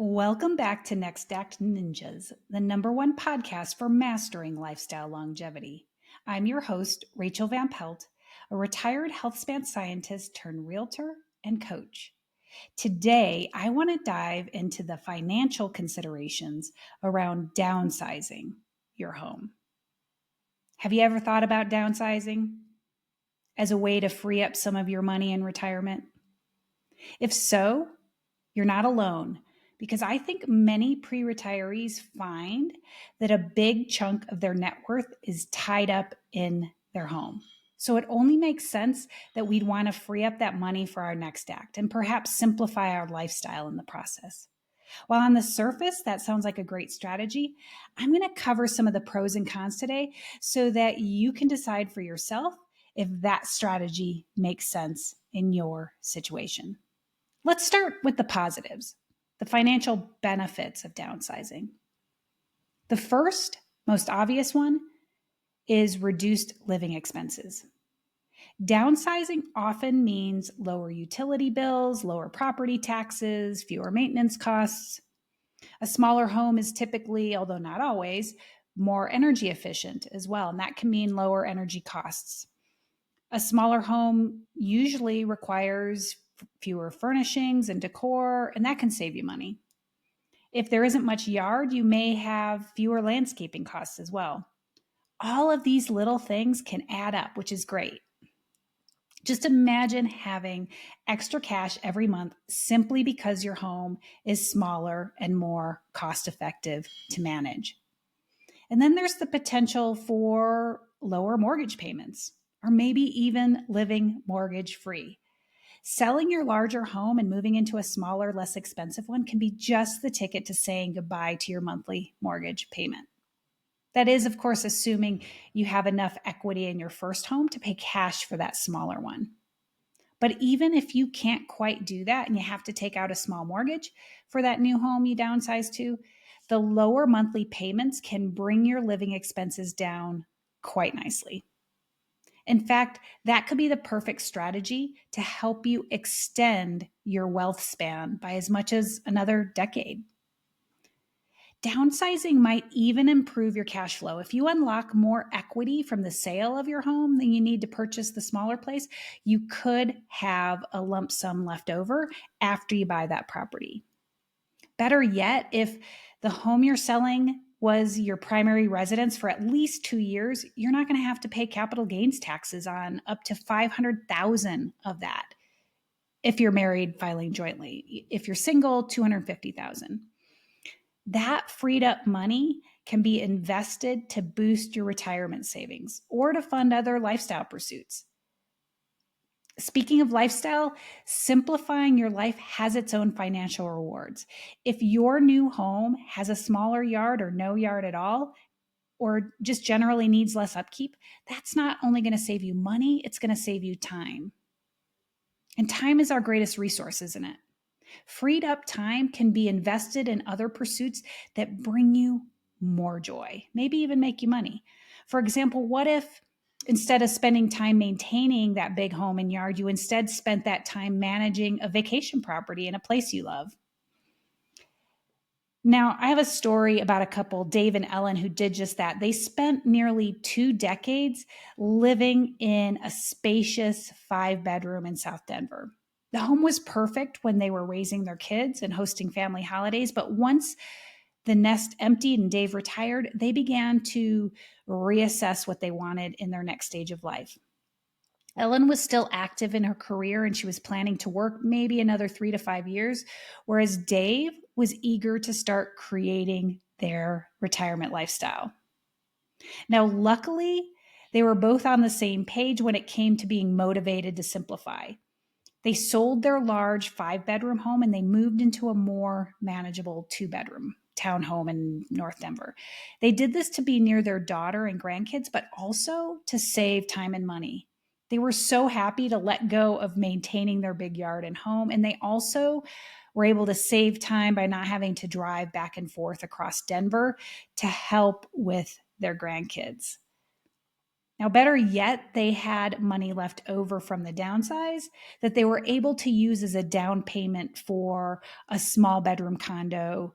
Welcome back to Next Act Ninjas, the #1 podcast for mastering lifestyle longevity. I'm your host, Rachael Van Pelt, a retired health span scientist turned realtor and coach. Today, I want to dive into the financial considerations around downsizing your home. Have you ever thought about downsizing as a way to free up some of your money in retirement? If so, you're not alone, because I think many pre retirees find that a big chunk of their net worth is tied up in their home. So it only makes sense that we'd want to free up that money for our next act and perhaps simplify our lifestyle in the process. While on the surface, that sounds like a great strategy, I'm going to cover some of the pros and cons today so that you can decide for yourself if that strategy makes sense in your situation. Let's start with the positives, the financial benefits of downsizing. The first, most obvious one, is reduced living expenses. Downsizing often means lower utility bills, lower property taxes, fewer maintenance costs. A smaller home is typically, although not always, more energy efficient as well, and that can mean lower energy costs. A smaller home usually requires fewer furnishings and decor, and that can save you money. If there isn't much yard, you may have fewer landscaping costs as well. All of these little things can add up, which is great. Just imagine having extra cash every month simply because your home is smaller and more cost effective to manage. And then there's the potential for lower mortgage payments, or maybe even living mortgage free. Selling your larger home and moving into a smaller, less expensive one can be just the ticket to saying goodbye to your monthly mortgage payment. That is, of course, assuming you have enough equity in your first home to pay cash for that smaller one. But even if you can't quite do that and you have to take out a small mortgage for that new home you downsize to, the lower monthly payments can bring your living expenses down quite nicely. In fact, that could be the perfect strategy to help you extend your wealth span by as much as another decade. Downsizing might even improve your cash flow. If you unlock more equity from the sale of your home than you need to purchase the smaller place, you could have a lump sum left over after you buy that property. Better yet, if the home you're selling was your primary residence for at least 2 years, you're not going to have to pay capital gains taxes on up to $500,000 of that. If you're married, filing jointly. If you're single, $250,000. That freed up money can be invested to boost your retirement savings or to fund other lifestyle pursuits. Speaking of lifestyle, simplifying your life has its own financial rewards. If your new home has a smaller yard or no yard at all, or just generally needs less upkeep, that's not only going to save you money, it's going to save you time. And time is our greatest resource, isn't it? Freed up time can be invested in other pursuits that bring you more joy, maybe even make you money. For example, what if instead of spending time maintaining that big home and yard, you instead spent that time managing a vacation property in a place you love? Now, I have a story about a couple, Dave and Ellen, who did just that. They spent nearly 2 decades living in a spacious 5-bedroom in South Denver. The home was perfect when they were raising their kids and hosting family holidays, but once the nest emptied and Dave retired, they began to reassess what they wanted in their next stage of life. Ellen was still active in her career and she was planning to work maybe another 3 to 5 years, whereas Dave was eager to start creating their retirement lifestyle. Now, luckily, they were both on the same page when it came to being motivated to simplify. They sold their large 5-bedroom home and they moved into a more manageable 2-bedroom townhome in North Denver. They did this to be near their daughter and grandkids, but also to save time and money. They were so happy to let go of maintaining their big yard and home, and they also were able to save time by not having to drive back and forth across Denver to help with their grandkids. Now, better yet, they had money left over from the downsize that they were able to use as a down payment for a small 2-bedroom condo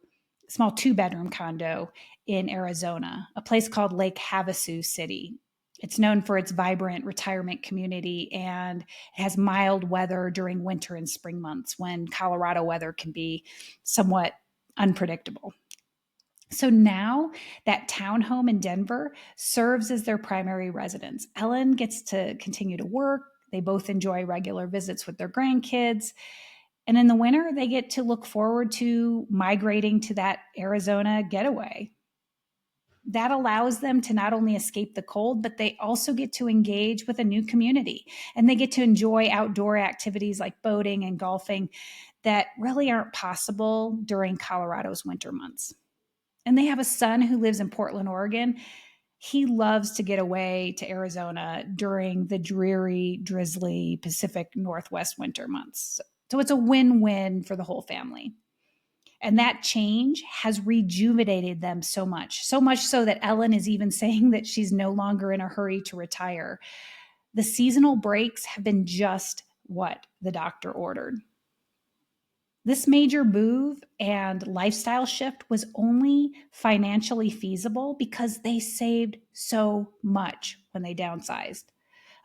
in Arizona, a place called Lake Havasu City. It's known for its vibrant retirement community, and it has mild weather during winter and spring months when Colorado weather can be somewhat unpredictable. So now that townhome in Denver serves as their primary residence. Ellen gets to continue to work. They both enjoy regular visits with their grandkids. And in the winter, they get to look forward to migrating to that Arizona getaway. That allows them to not only escape the cold, but they also get to engage with a new community. And they get to enjoy outdoor activities like boating and golfing that really aren't possible during Colorado's winter months. And they have a son who lives in Portland, Oregon. He loves to get away to Arizona during the dreary, drizzly Pacific Northwest winter months. So it's a win-win for the whole family. And that change has rejuvenated them so much so that Ellen is even saying that she's no longer in a hurry to retire. The seasonal breaks have been just what the doctor ordered. This major move and lifestyle shift was only financially feasible because they saved so much when they downsized.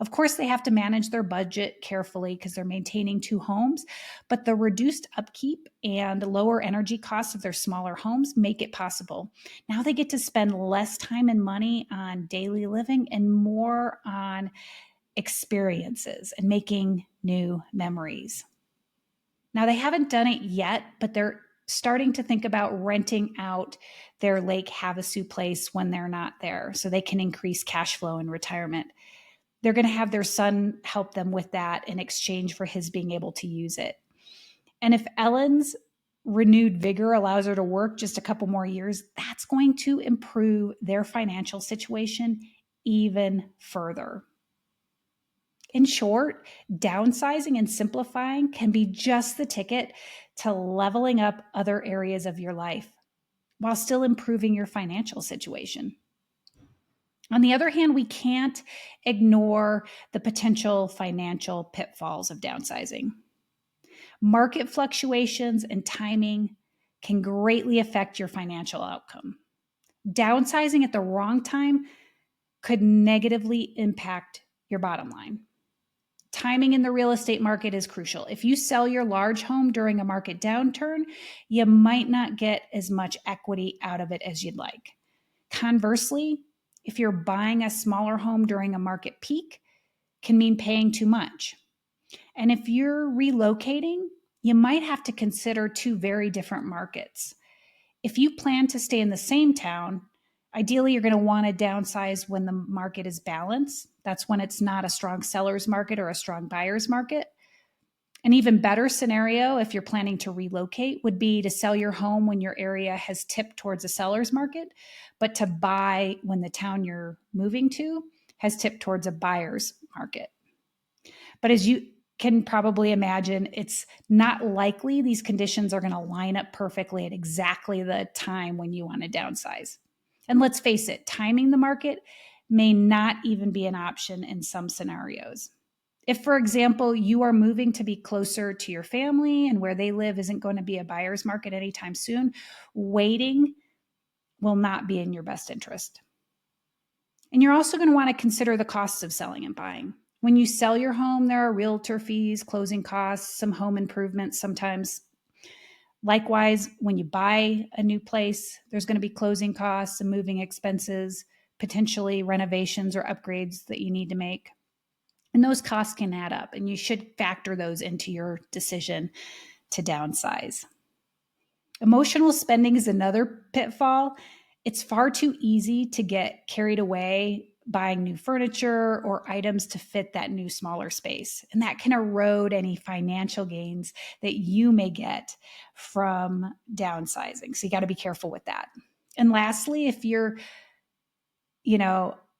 Of course, they have to manage their budget carefully because they're maintaining 2 homes, but the reduced upkeep and lower energy costs of their smaller homes make it possible. Now they get to spend less time and money on daily living and more on experiences and making new memories. Now, they haven't done it yet, but they're starting to think about renting out their Lake Havasu place when they're not there so they can increase cash flow in retirement. They're going to have their son help them with that in exchange for his being able to use it. And if Ellen's renewed vigor allows her to work just a couple more years, that's going to improve their financial situation even further. In short, downsizing and simplifying can be just the ticket to leveling up other areas of your life while still improving your financial situation. On the other hand, we can't ignore the potential financial pitfalls of downsizing. Market fluctuations and timing can greatly affect your financial outcome. Downsizing at the wrong time could negatively impact your bottom line. Timing in the real estate market is crucial. If you sell your large home during a market downturn, you might not get as much equity out of it as you'd like. Conversely, if you're buying a smaller home during a market peak, can mean paying too much. And if you're relocating, you might have to consider 2 very different markets. If you plan to stay in the same town, ideally, you're going to want to downsize when the market is balanced. That's when it's not a strong seller's market or a strong buyer's market. An even better scenario, if you're planning to relocate, would be to sell your home when your area has tipped towards a seller's market, but to buy when the town you're moving to has tipped towards a buyer's market. But as you can probably imagine, it's not likely these conditions are going to line up perfectly at exactly the time when you want to downsize. And let's face it, timing the market may not even be an option in some scenarios. If, for example, you are moving to be closer to your family and where they live isn't going to be a buyer's market anytime soon, waiting will not be in your best interest. And you're also going to want to consider the costs of selling and buying. When you sell your home, there are realtor fees, closing costs, some home improvements sometimes. Likewise, when you buy a new place, there's going to be closing costs and moving expenses, potentially renovations or upgrades that you need to make. And those costs can add up, and you should factor those into your decision to downsize. Emotional spending is another pitfall. It's far too easy to get carried away buying new furniture or items to fit that new smaller space. And that can erode any financial gains that you may get from downsizing. So you got to be careful with that. And lastly, if you're,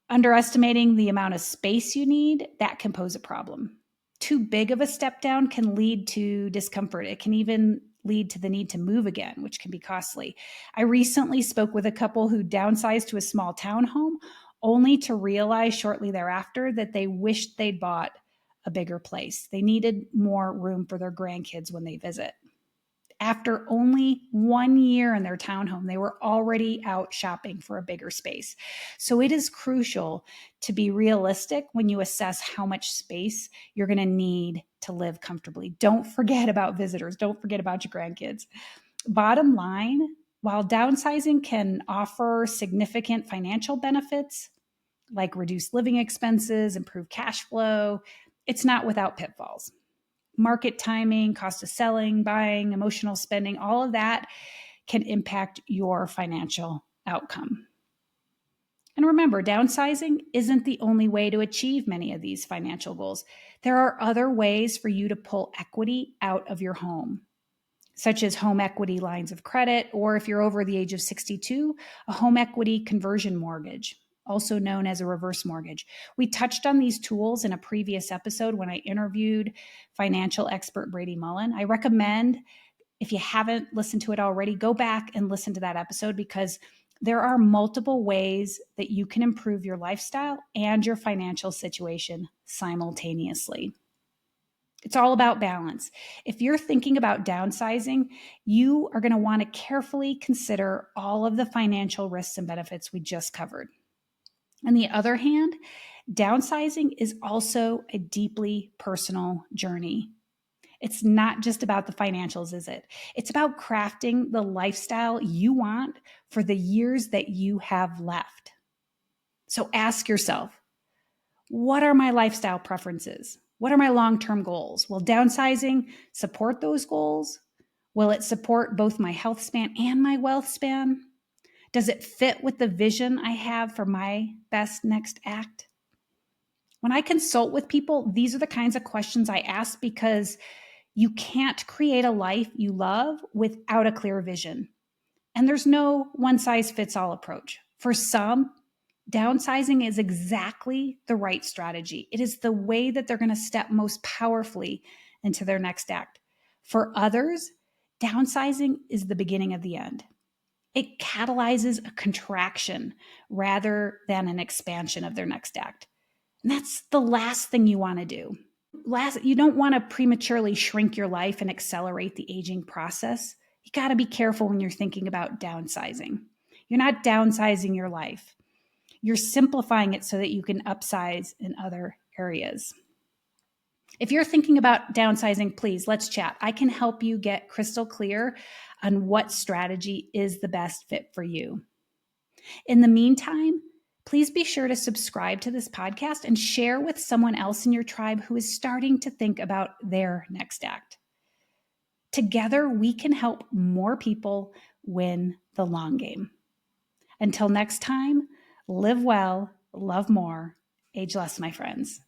underestimating the amount of space you need, that can pose a problem. Too big of a step down can lead to discomfort. It can even lead to the need to move again, which can be costly. I recently spoke with a couple who downsized to a small townhome only to realize shortly thereafter that they wished they'd bought a bigger place. They needed more room for their grandkids when they visit. After only 1 year in their townhome, they were already out shopping for a bigger space. So it is crucial to be realistic when you assess how much space you're going to need to live comfortably. Don't forget about visitors. Don't forget about your grandkids. Bottom line, while downsizing can offer significant financial benefits, like reduced living expenses, improved cash flow, it's not without pitfalls. Market timing, cost of selling, buying, emotional spending, all of that can impact your financial outcome. And remember, downsizing isn't the only way to achieve many of these financial goals. There are other ways for you to pull equity out of your home, such as home equity lines of credit, or if you're over the age of 62, a home equity conversion mortgage, also known as a reverse mortgage. We touched on these tools in a previous episode when I interviewed financial expert Brady Mullen. I recommend, if you haven't listened to it already, go back and listen to that episode, because there are multiple ways that you can improve your lifestyle and your financial situation simultaneously. It's all about balance. If you're thinking about downsizing, you are going to want to carefully consider all of the financial risks and benefits we just covered. On the other hand, downsizing is also a deeply personal journey. It's not just about the financials, is it? It's about crafting the lifestyle you want for the years that you have left. So ask yourself, what are my lifestyle preferences? What are my long-term goals? Will downsizing support those goals? Will it support both my health span and my wealth span? Does it fit with the vision I have for my best next act? When I consult with people, these are the kinds of questions I ask, because you can't create a life you love without a clear vision. And there's no one-size-fits-all approach. For some, downsizing is exactly the right strategy. It is the way that they're going to step most powerfully into their next act. For others, downsizing is the beginning of the end. It catalyzes a contraction rather than an expansion of their next act. And that's the last thing you want to do. You don't want to prematurely shrink your life and accelerate the aging process. You got to be careful when you're thinking about downsizing. You're not downsizing your life. You're simplifying it so that you can upsize in other areas. If you're thinking about downsizing, please, let's chat. I can help you get crystal clear on what strategy is the best fit for you. In the meantime, please be sure to subscribe to this podcast and share with someone else in your tribe who is starting to think about their next act. Together, we can help more people win the long game. Until next time, live well, love more, age less, my friends.